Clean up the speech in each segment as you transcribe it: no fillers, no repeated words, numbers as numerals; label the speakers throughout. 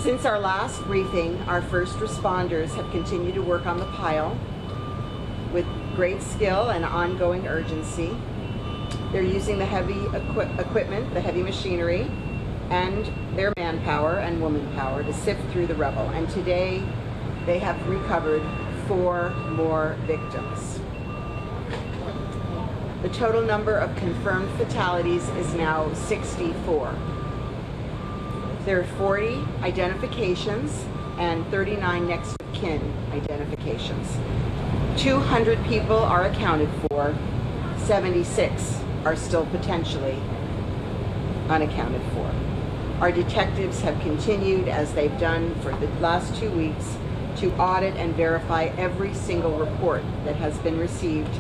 Speaker 1: Since our last briefing, our first responders have continued to work on the pile with great skill and ongoing urgency. They're using the heavy equipment, the heavy machinery, and their manpower and womanpower to sift through the rubble. And today, they have recovered 4 more victims. The total number of confirmed fatalities is now 64. There are 40 identifications and 39 next of kin identifications. 200 people are accounted for, 76 are still potentially unaccounted for. Our detectives have continued, as they've done for the last 2 weeks, to audit and verify every single report that has been received,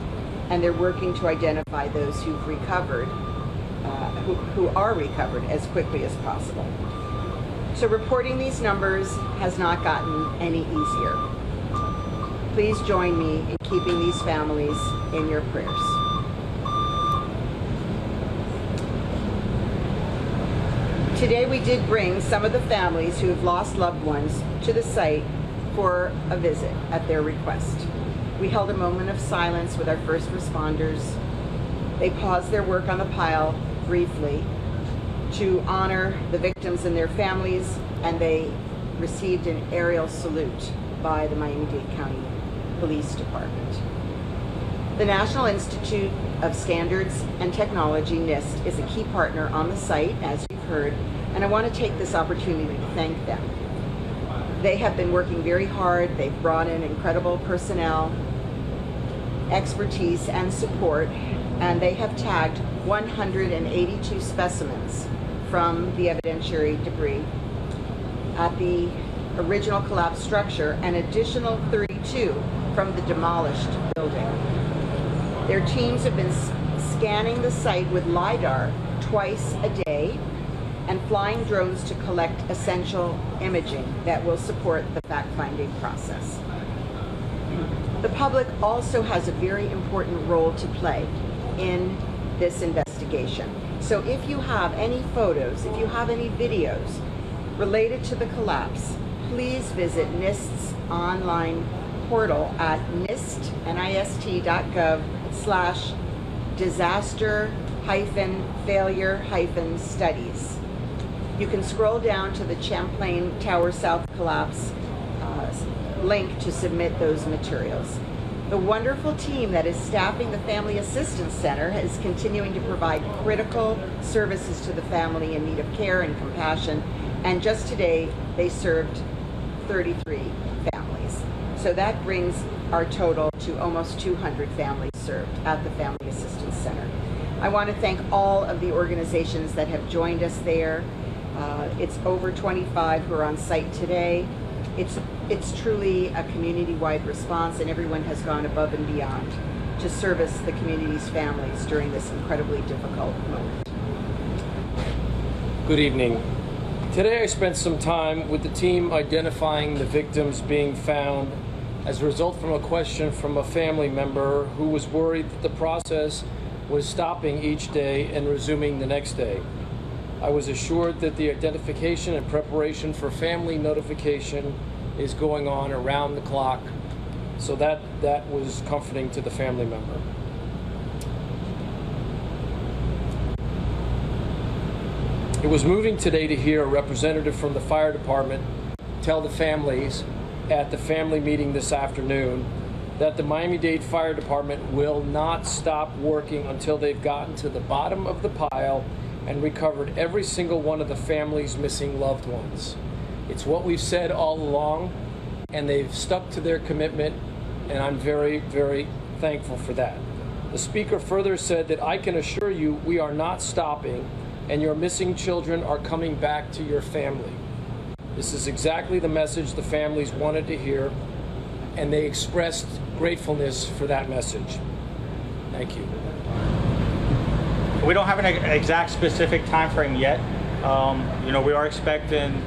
Speaker 1: and they're working to identify those who've recovered, who are recovered as quickly as possible. So reporting these numbers has not gotten any easier. Please join me in keeping these families in your prayers. Today we did bring some of the families who have lost loved ones to the site for a visit at their request. We held a moment of silence with our first responders. They paused their work on the pile briefly to honor the victims and their families, and they received an aerial salute by the Miami-Dade County Police Department. The National Institute of Standards and Technology, NIST, is a key partner on the site, as you've heard, and I want to take this opportunity to thank them. They have been working very hard. They've brought in incredible personnel, expertise, and support, and they have tagged 182 specimens from the evidentiary debris at the original collapsed structure, an additional 32 from the demolished building. Their teams have been scanning the site with LiDAR twice a day and flying drones to collect essential imaging that will support the fact-finding process. The public also has a very important role to play in this investigation. So if you have any photos, if you have any videos related to the collapse, please visit NIST's online portal at nist.gov/disaster-failure-studies. You can scroll down to the Champlain Tower South collapse link to submit those materials. The wonderful team that is staffing the Family Assistance Center is continuing to provide critical services to the family in need of care and compassion, and just today they served 33 families. So that brings our total to almost 200 families served at the Family Assistance Center. I want to thank all of the organizations that have joined us there. It's over 25 who are on site today. It's truly a community-wide response, and everyone has gone above and beyond to service the community's families during this incredibly difficult moment.
Speaker 2: Good evening. Today I spent some time with the team identifying the victims being found as a result from a question from a family member who was worried that the process was stopping each day and resuming the next day. I was assured that the identification and preparation for family notification is going on around the clock, so that was comforting to the family member. It was moving today to hear a representative from the fire department tell the families at the family meeting this afternoon that the Miami-Dade Fire Department will not stop working until they've gotten to the bottom of the pile and recovered every single one of the family's missing loved ones. It's what we've said all along, and they've stuck to their commitment, and I'm very, very thankful for that. The speaker further said that I can assure you we are not stopping, and your missing children are coming back to your family. This is exactly the message the families wanted to hear, and they expressed gratefulness for that message. Thank you.
Speaker 3: We don't have an exact specific time frame yet. You know, we are expecting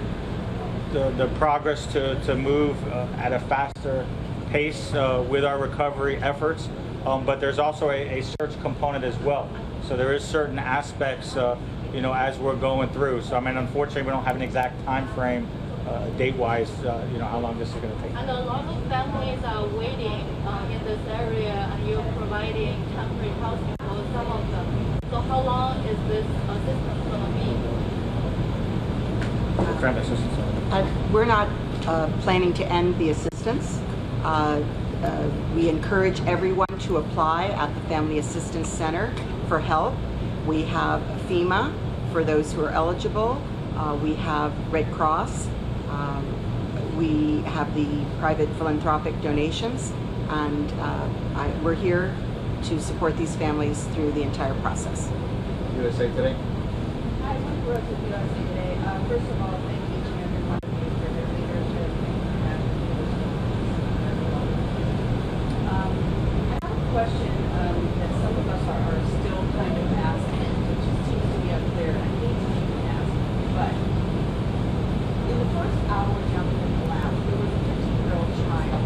Speaker 3: the progress to move at a faster pace with our recovery efforts, but there's also a search component as well. So there is certain aspects, you know, as we're going through. So I mean, unfortunately, we don't have an exact time frame date-wise, how long this is going to take.
Speaker 4: And a lot of families are waiting in this area, and you're providing temporary housing for some of them. So how long is this assistance going to be?
Speaker 3: Family assistance.
Speaker 1: We're not planning to end the assistance. We encourage everyone to apply at the Family Assistance Center for help. We have FEMA for those who are eligible. We have Red Cross. We have the private philanthropic donations, and we're here to support these families through the entire process.
Speaker 3: USA Today.
Speaker 5: Hi, I'm Rose with USA Today. First of all, thank each and every one of you for their leadership. I have a question that some of us are still kind of asking, which seems to be unclear. I hate to even ask, but in the first hour jumping in the lab, there was a 15-year-old child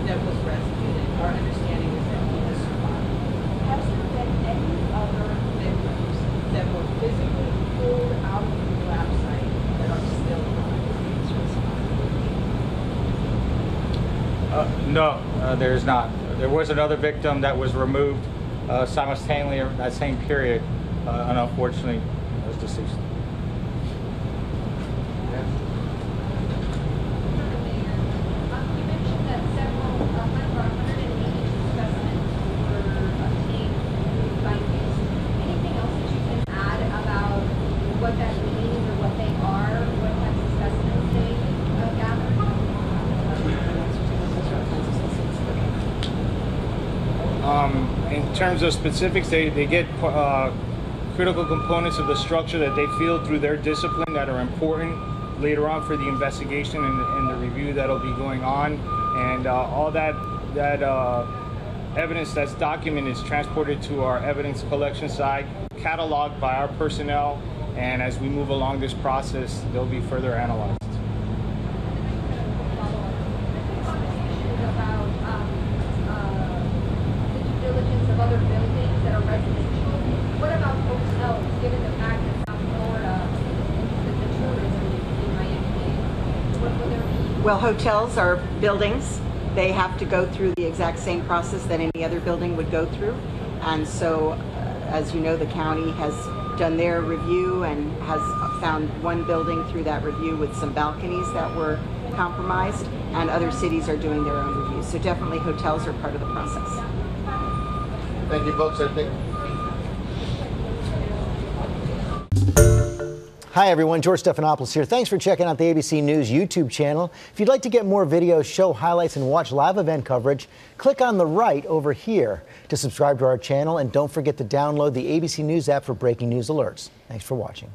Speaker 5: that was rescued. Our understanding is that he has survived. Has there been any other victims that were physically pulled out of the lab site that are still alive?
Speaker 3: No, there is not. There was another victim that was removed simultaneously in that same period, and unfortunately was deceased.
Speaker 6: In terms of specifics, they get critical components of the structure that they feel through their discipline that are important later on for the investigation and the review that'll be going on, and all that evidence that's documented is transported to our evidence collection side, cataloged by our personnel, and as we move along this process, they'll be further analyzed.
Speaker 5: Other buildings that are residential. What about hotels, given the fact that South Florida, the tourism in Miami-Dade, what will there be?
Speaker 1: Well, hotels are buildings. They have to go through the exact same process that any other building would go through. And so, as you know, the county has done their review and has found one building through that review with some balconies that were compromised, and other cities are doing their own reviews. So definitely hotels are part of the process.
Speaker 7: Thank you, folks. I think. Hi, everyone. George Stephanopoulos here. Thanks for checking out the ABC News YouTube channel. If you'd like to get more videos, show highlights, and watch live event coverage, click on the right over here to subscribe to our channel. And don't forget to download the ABC News app for breaking news alerts. Thanks for watching.